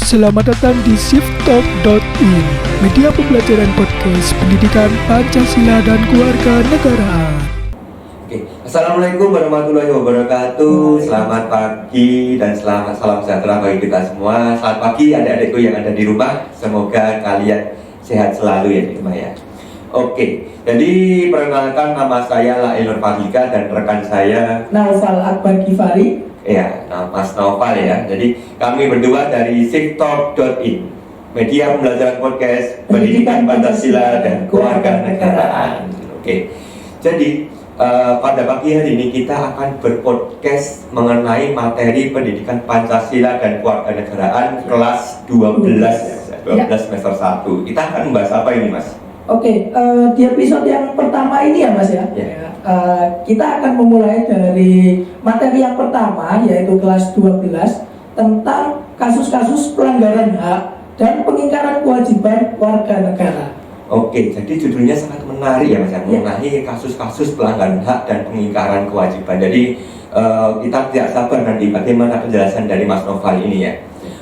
Selamat datang di shifttalk.in, media pembelajaran podcast pendidikan Pancasila dan Kewarganegaraan. Assalamualaikum warahmatullahi wabarakatuh. Selamat pagi dan selamat salam sejahtera bagi kita semua. Selamat pagi adik-adikku yang ada di rumah. Semoga kalian sehat selalu ya di rumah ya. Jadi perkenalkan, nama saya Lailur Fadlika dan rekan saya Naufal Akbar Gifari. Ya, Mas Naufal ya. Jadi kami berdua dari shifttalk.in, media pembelajaran podcast pendidikan Pancasila dan Kewarganegaraan. Jadi pada pagi hari ini kita akan berpodcast mengenai materi pendidikan Pancasila dan Kewarganegaraan kelas 12 semester 1. Kita akan membahas apa ini, Mas? Di episode yang pertama ini ya Mas ya. Kita akan memulai dari materi yang pertama, yaitu kelas 12, tentang kasus-kasus pelanggaran hak dan pengingkaran kewajiban warga negara. Jadi judulnya sangat menarik ya Mas ya, mengenai kasus-kasus pelanggaran hak dan pengingkaran kewajiban. Jadi kita tidak sabar nanti bagaimana penjelasan dari Mas Noval ini ya.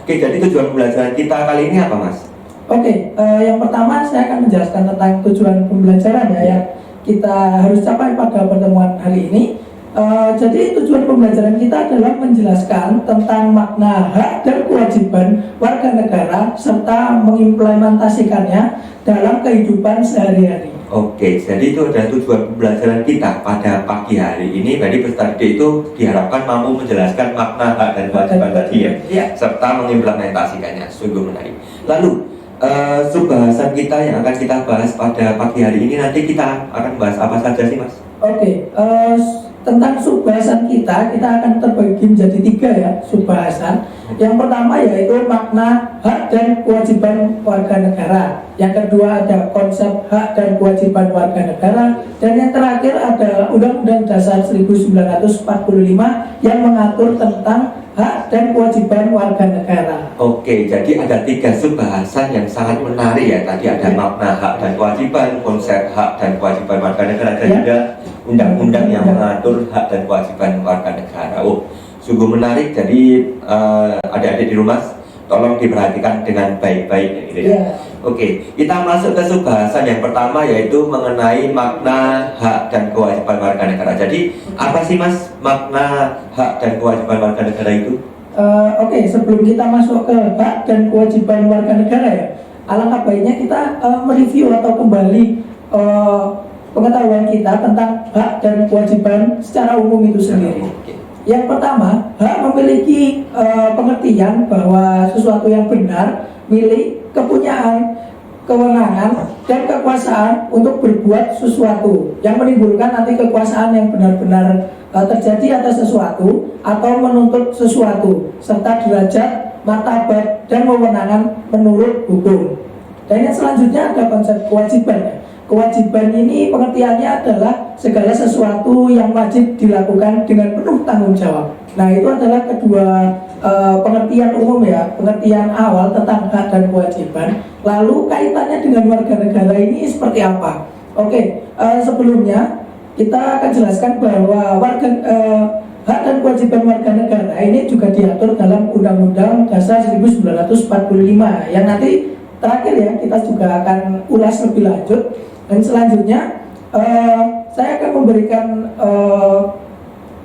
Jadi tujuan pembelajaran kita kali ini apa, Mas? Yang pertama saya akan menjelaskan tentang tujuan pembelajaran ya, yang kita harus capai pada pertemuan hari ini. Jadi tujuan pembelajaran kita adalah menjelaskan tentang makna hak dan kewajiban warga negara serta mengimplementasikannya dalam kehidupan sehari-hari. Jadi itu adalah tujuan pembelajaran kita pada pagi hari ini. Jadi peserta didik itu diharapkan mampu menjelaskan makna hak dan kewajiban tadi ya, serta mengimplementasikannya. Sungguh menarik. Lalu subbahasan kita yang akan kita bahas pada pagi hari ini, nanti kita akan bahas apa saja sih, Mas? Tentang subbahasan kita akan terbagi menjadi 3 ya, subbahasan. Yang pertama yaitu makna hak dan kewajiban warga negara. Yang kedua ada konsep hak dan kewajiban warga negara. Dan yang terakhir ada Undang-Undang Dasar 1945 yang mengatur tentang hak dan kewajiban warga negara. Jadi ada 3 subbahasan yang sangat menarik ya. Tadi ada makna hak dan kewajiban, konsep hak dan kewajiban warga negara, dan juga undang-undang yang mengatur hak dan kewajiban warga negara. Sungguh menarik. Jadi adik-adik di rumah tolong diperhatikan dengan baik-baik gitu ya. Kita masuk ke subbahasan yang pertama, yaitu mengenai makna hak dan kewajiban warga negara. Jadi apa sih, Mas, makna hak dan kewajiban warga negara itu? Sebelum kita masuk ke hak dan kewajiban warga negara ya, alangkah baiknya kita mereview atau kembali pengetahuan kita tentang hak dan kewajiban secara umum itu sendiri. Yang pertama, hak memiliki pengertian bahwa sesuatu yang benar, milik, kepunyaan, kewenangan, dan kekuasaan untuk berbuat sesuatu yang menimbulkan nanti kekuasaan yang benar-benar terjadi atas sesuatu atau menuntut sesuatu, serta derajat, martabat, dan kewenangan menurut hukum. Dan yang selanjutnya ada konsep kewajiban. Kewajiban ini pengertiannya adalah segala sesuatu yang wajib dilakukan dengan penuh tanggung jawab. Nah, itu adalah kedua pengertian umum ya, pengertian awal tentang hak dan kewajiban. Lalu kaitannya dengan warga negara ini seperti apa? Sebelumnya kita akan jelaskan bahwa hak dan kewajiban warga negara ini juga diatur dalam Undang-Undang Dasar 1945 yang nanti terakhir ya kita juga akan ulas lebih lanjut. Dan selanjutnya saya akan memberikan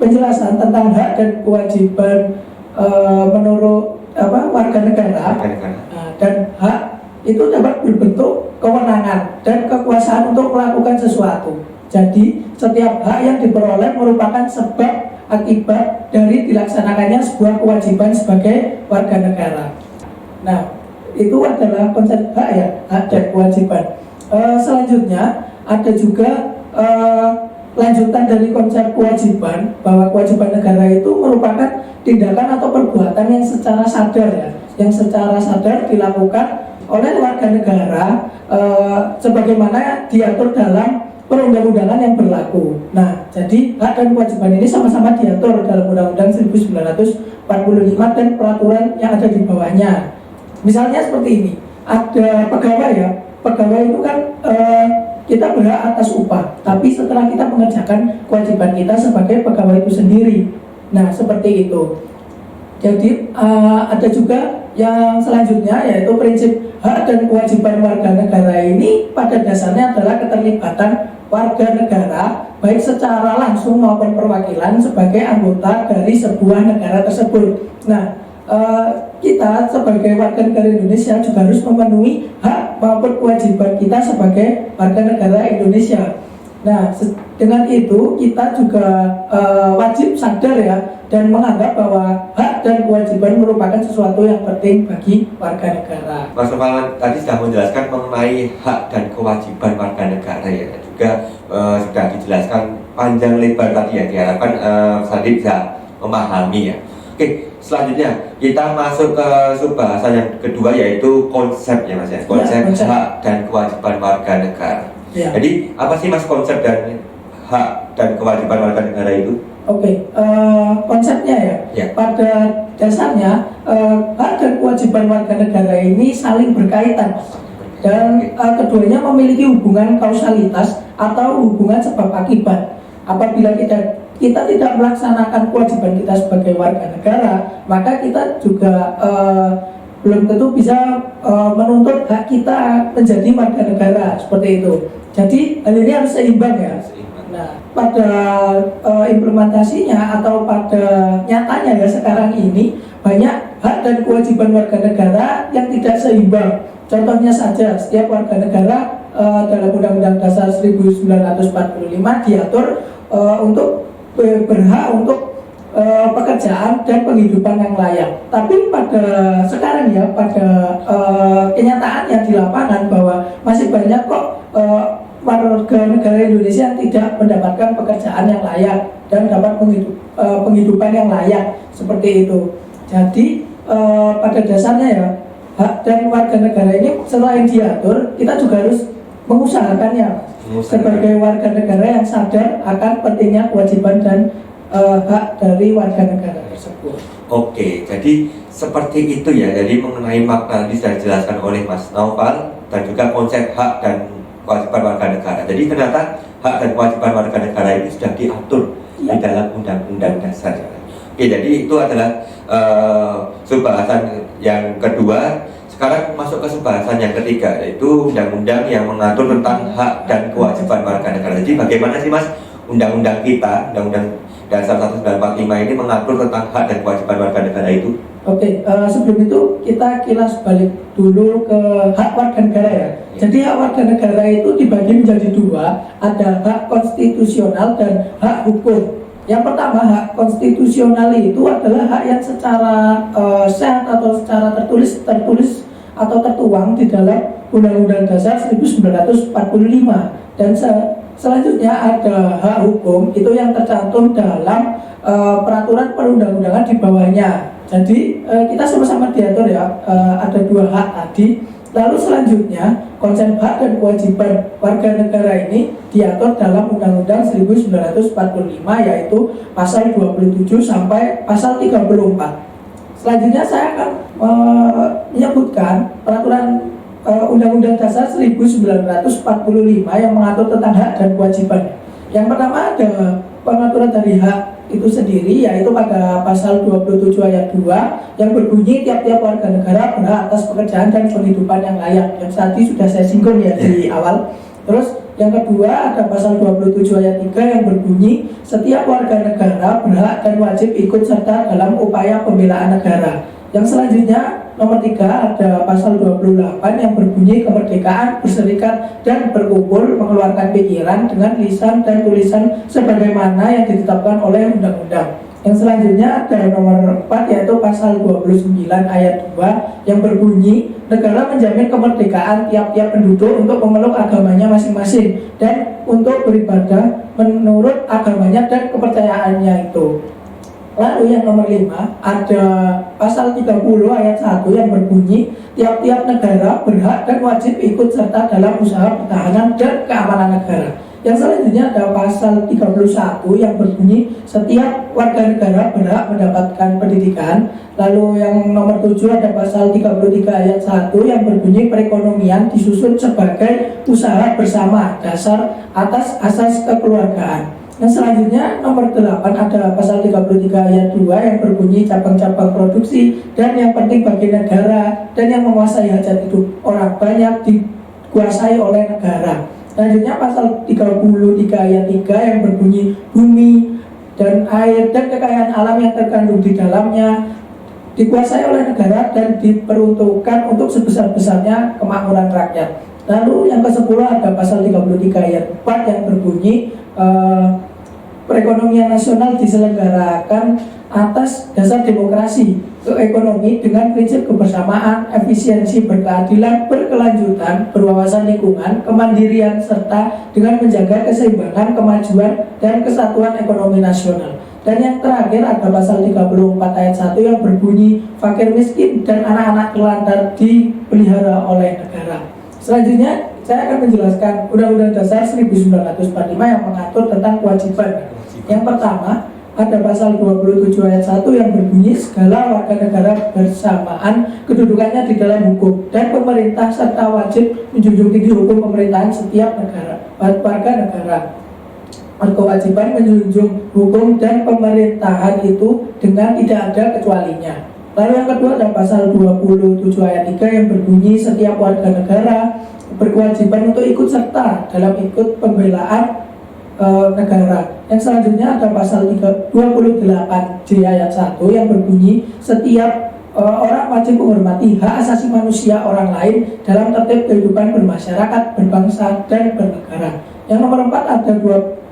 penjelasan tentang hak dan kewajiban menurut warga negara. Dan hak itu dapat berbentuk kewenangan dan kekuasaan untuk melakukan sesuatu. Jadi setiap hak yang diperoleh merupakan sebab akibat dari dilaksanakannya sebuah kewajiban sebagai warga negara. Nah, itu adalah konsep hak ya, hak dan kewajiban. Selanjutnya ada juga lanjutan dari konsep kewajiban, bahwa kewajiban negara itu merupakan tindakan atau perbuatan yang secara sadar ya, yang secara sadar dilakukan oleh warga negara sebagaimana diatur dalam perundang-undangan yang berlaku. Nah, jadi hak dan kewajiban ini sama-sama diatur dalam Undang-Undang 1945 dan peraturan yang ada di bawahnya. Misalnya seperti ini, ada pegawai ya. Pegawai itu kan kita berhak atas upah, tapi setelah kita mengerjakan kewajiban kita sebagai pegawai itu sendiri. Nah, seperti itu. Jadi ada juga yang selanjutnya yaitu prinsip hak dan kewajiban warga negara ini pada dasarnya adalah keterlibatan warga negara baik secara langsung maupun perwakilan sebagai anggota dari sebuah negara tersebut. Nah, kita sebagai warga negara Indonesia juga harus memenuhi hak maupun kewajiban kita sebagai warga negara Indonesia. Nah, dengan itu kita juga wajib sadar ya dan menganggap bahwa hak dan kewajiban merupakan sesuatu yang penting bagi warga negara. Mas Noval tadi sudah menjelaskan mengenai hak dan kewajiban warga negara ya, dan juga sudah dijelaskan panjang lebar tadi ya, diharapkan Sandi bisa memahami ya. Oke, selanjutnya kita masuk ke subbahasan yang kedua yaitu konsep ya Mas ya, konsep hak dan kewajiban warga negara. Ya. Jadi apa sih Mas konsep dan hak dan kewajiban warga negara itu? Oke, konsepnya ya. Pada dasarnya hak dan kewajiban warga negara ini saling berkaitan dan keduanya memiliki hubungan kausalitas atau hubungan sebab akibat. Apabila kita tidak melaksanakan kewajiban kita sebagai warga negara, maka kita juga belum tentu bisa menuntut hak kita menjadi warga negara seperti itu. Jadi hal ini harus seimbang ya. Nah, pada implementasinya atau pada nyatanya ya sekarang ini banyak hak dan kewajiban warga negara yang tidak seimbang. Contohnya saja, setiap warga negara dalam Undang-Undang Dasar 1945 diatur untuk berhak untuk pekerjaan dan penghidupan yang layak. Tapi pada sekarang ya, pada kenyataannya di lapangan bahwa masih banyak kok warga negara Indonesia yang tidak mendapatkan pekerjaan yang layak dan dapat penghidupan yang layak seperti itu. Jadi pada dasarnya ya hak dan warga negara ini selain diatur, kita juga harus mengusahakannya sebagai warga negara yang sadar akan pentingnya kewajiban dan hak dari warga negara tersebut. Oke, jadi seperti itu ya. Jadi mengenai makna tadi sudah dijelaskan oleh Mas Noval dan juga konsep hak dan kewajiban warga negara. Jadi ternyata hak dan kewajiban warga negara ini sudah diatur di dalam Undang-Undang Dasar. Oke, jadi itu adalah subbahasan yang kedua. Sekarang masuk ke subbahasan yang ketiga, yaitu undang-undang yang mengatur tentang hak dan kewajiban warga negara. Jadi bagaimana sih Mas undang-undang kita, Undang-Undang Dasar 1945 ini mengatur tentang hak dan kewajiban warga negara itu? Oke, sebelum itu kita kilas balik dulu ke hak warga negara ya. Jadi hak warga negara itu dibagi menjadi dua, ada hak konstitusional dan hak hukum. Yang pertama, hak konstitusional itu adalah hak yang secara sehat atau secara tertulis atau tertuang di dalam Undang-Undang Dasar 1945. Dan selanjutnya ada hak hukum, itu yang tercantum dalam peraturan perundang-undangan di bawahnya. Jadi kita sama-sama diatur ya, ada dua hak tadi. Lalu selanjutnya konsep hak dan kewajiban warga negara ini diatur dalam Undang-Undang 1945 yaitu pasal 27 sampai pasal 34. Selanjutnya saya akan menyebutkan peraturan Undang-Undang Dasar 1945 yang mengatur tentang hak dan kewajiban. Yang pertama ada pengaturan dari hak itu sendiri, yaitu pada pasal 27 ayat 2 yang berbunyi tiap-tiap warga negara berhak atas pekerjaan dan penghidupan yang layak, yang tadi sudah saya singgung ya di awal. Terus yang kedua ada pasal 27 ayat 3 yang berbunyi setiap warga negara berhak dan wajib ikut serta dalam upaya pembelaan negara. Yang selanjutnya nomor 3 ada pasal 28 yang berbunyi kemerdekaan berserikat dan berkumpul mengeluarkan pikiran dengan lisan dan tulisan sebagaimana yang ditetapkan oleh undang-undang. Yang selanjutnya ada nomor 4 yaitu pasal 29 ayat 2 yang berbunyi negara menjamin kemerdekaan tiap-tiap penduduk untuk memeluk agamanya masing-masing dan untuk beribadah menurut agamanya dan kepercayaannya itu. Lalu yang nomor 5 ada pasal 30 ayat 1 yang berbunyi tiap-tiap negara berhak dan wajib ikut serta dalam usaha pertahanan dan keamanan negara. Yang selanjutnya ada pasal 31 yang berbunyi setiap warga negara berhak mendapatkan pendidikan. Lalu yang nomor 7 ada pasal 33 ayat 1 yang berbunyi perekonomian disusun sebagai usaha bersama dasar atas asas kekeluargaan. Nah selanjutnya nomor 8 ada pasal 33 ayat 2 yang berbunyi cabang-cabang produksi dan yang penting bagi negara dan yang menguasai hajat hidup orang banyak dikuasai oleh negara. Selanjutnya pasal 33 ayat 3 yang berbunyi bumi dan air dan kekayaan alam yang terkandung di dalamnya dikuasai oleh negara dan diperuntukkan untuk sebesar-besarnya kemakmuran rakyat. Lalu yang ke-10 ada pasal 33 ayat 4 yang berbunyi perekonomian nasional diselenggarakan atas dasar demokrasi, ekonomi dengan prinsip kebersamaan, efisiensi, berkeadilan, berkelanjutan, berwawasan lingkungan, kemandirian, serta dengan menjaga keseimbangan, kemajuan, dan kesatuan ekonomi nasional. Dan yang terakhir ada pasal 34 ayat 1 yang berbunyi fakir miskin dan anak-anak telantar dipelihara oleh negara. Selanjutnya saya akan menjelaskan Undang-Undang Dasar 1945 yang mengatur tentang kewajiban. Yang pertama ada pasal 27 ayat 1 yang berbunyi segala warga negara bersamaan kedudukannya di dalam hukum dan pemerintah serta wajib menjunjung tinggi hukum pemerintahan setiap negara, warga negara. Berkewajiban menjunjung hukum dan pemerintahan itu dengan tidak ada kecualinya. Lalu yang kedua ada pasal 27 ayat 3 yang berbunyi setiap warga negara berkewajiban untuk ikut serta dalam ikut pembelaan negara. Yang selanjutnya ada pasal 28J ayat 1 yang berbunyi setiap orang wajib menghormati hak asasi manusia orang lain dalam tertib kehidupan bermasyarakat, berbangsa, dan bernegara. Yang nomor 4 ada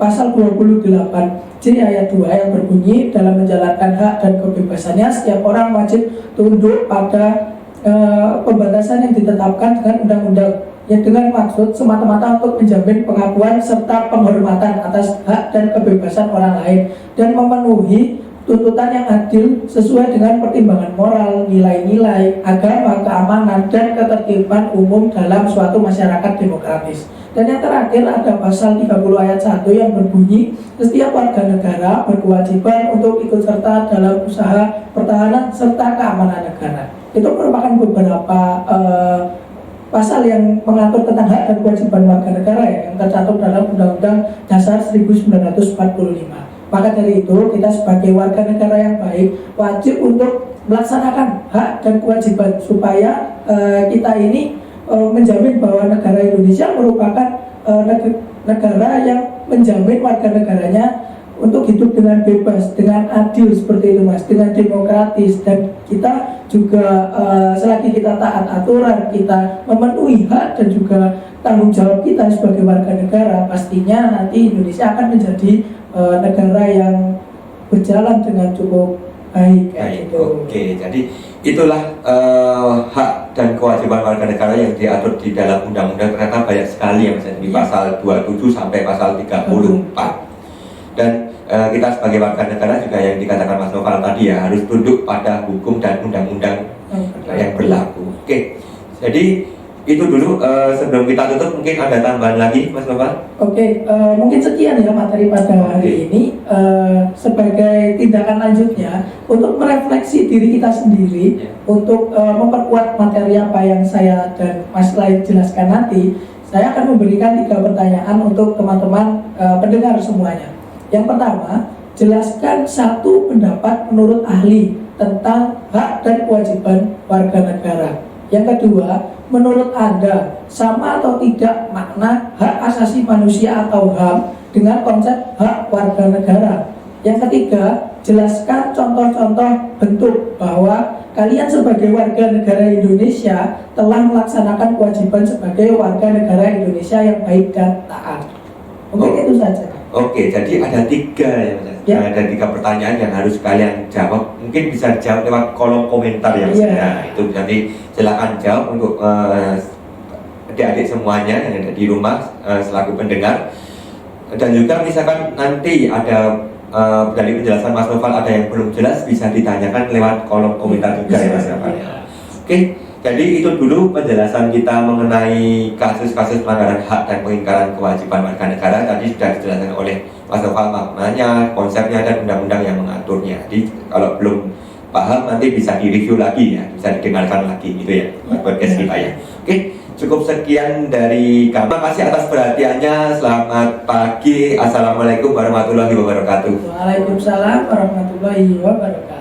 pasal 28J ayat 2 yang berbunyi dalam menjalankan hak dan kebebasannya setiap orang wajib tunduk pada pembatasan yang ditetapkan dengan undang-undang yang dengan maksud semata-mata untuk menjamin pengakuan serta penghormatan atas hak dan kebebasan orang lain dan memenuhi tuntutan yang adil sesuai dengan pertimbangan moral, nilai-nilai, agama, keamanan, dan ketertiban umum dalam suatu masyarakat demokratis. Dan yang terakhir ada pasal 30 ayat 1 yang berbunyi setiap warga negara berkewajiban untuk ikut serta dalam usaha pertahanan serta keamanan negara. Itu merupakan beberapa pasal yang mengatur tentang hak dan kewajiban warga negara yang tercantum dalam Undang-Undang Dasar 1945. Maka dari itu kita sebagai warga negara yang baik wajib untuk melaksanakan hak dan kewajiban supaya kita ini menjamin bahwa negara Indonesia merupakan negara yang menjamin warga negaranya untuk hidup dengan bebas, dengan adil seperti itu Mas, dengan demokratis, dan kita juga selagi kita taat aturan, kita memenuhi hak dan juga tanggung jawab kita sebagai warga negara, pastinya nanti Indonesia akan menjadi negara yang berjalan dengan cukup baik. Gitu. Oke, jadi itulah hak dan kewajiban warga negara yang diatur di dalam undang-undang. Ternyata banyak sekali yang bisa di pasal 27 sampai pasal 34. Dan kita sebagai warga negara juga yang dikatakan Mas Noval tadi ya harus tunduk pada hukum dan undang-undang yang berlaku. Oke, jadi itu dulu. Sebelum kita tutup mungkin ada tambahan lagi Mas Noval? Oke, mungkin sekian ya materi pada hari ini. Sebagai tindakan lanjutnya untuk merefleksi diri kita sendiri, untuk memperkuat materi apa yang saya dan Mas Lai jelaskan nanti, saya akan memberikan 3 pertanyaan untuk teman-teman pendengar semuanya. Yang pertama, jelaskan 1 pendapat menurut ahli tentang hak dan kewajiban warga negara. Yang kedua, menurut Anda sama atau tidak makna hak asasi manusia atau HAM dengan konsep hak warga negara? Yang ketiga, jelaskan contoh-contoh bentuk bahwa kalian sebagai warga negara Indonesia telah melaksanakan kewajiban sebagai warga negara Indonesia yang baik dan taat. Mungkin itu saja. Oke, jadi ada 3 ya. Ada 3 pertanyaan yang harus kalian jawab. Mungkin bisa dijawab lewat kolom komentar ya. Nah, itu nanti silakan jawab untuk adik-adik semuanya yang ada di rumah selaku pendengar. Dan juga misalkan nanti ada dari penjelasan Mas Noval ada yang belum jelas bisa ditanyakan lewat kolom komentar juga ya Mas Noval. Oke, jadi itu dulu penjelasan kita mengenai kasus-kasus pelanggaran hak dan pengingkaran kewajiban warga negara. Tadi sudah dijelaskan oleh Mas Noval maknanya, konsepnya, dan undang-undang yang mengaturnya. Jadi kalau belum paham nanti bisa direview lagi ya, bisa didengarkan lagi gitu ya podcast kita ya. Oke, cukup sekian dari kami. Terima kasih atas perhatiannya. Selamat pagi. Assalamualaikum warahmatullahi wabarakatuh. Waalaikumsalam warahmatullahi wabarakatuh.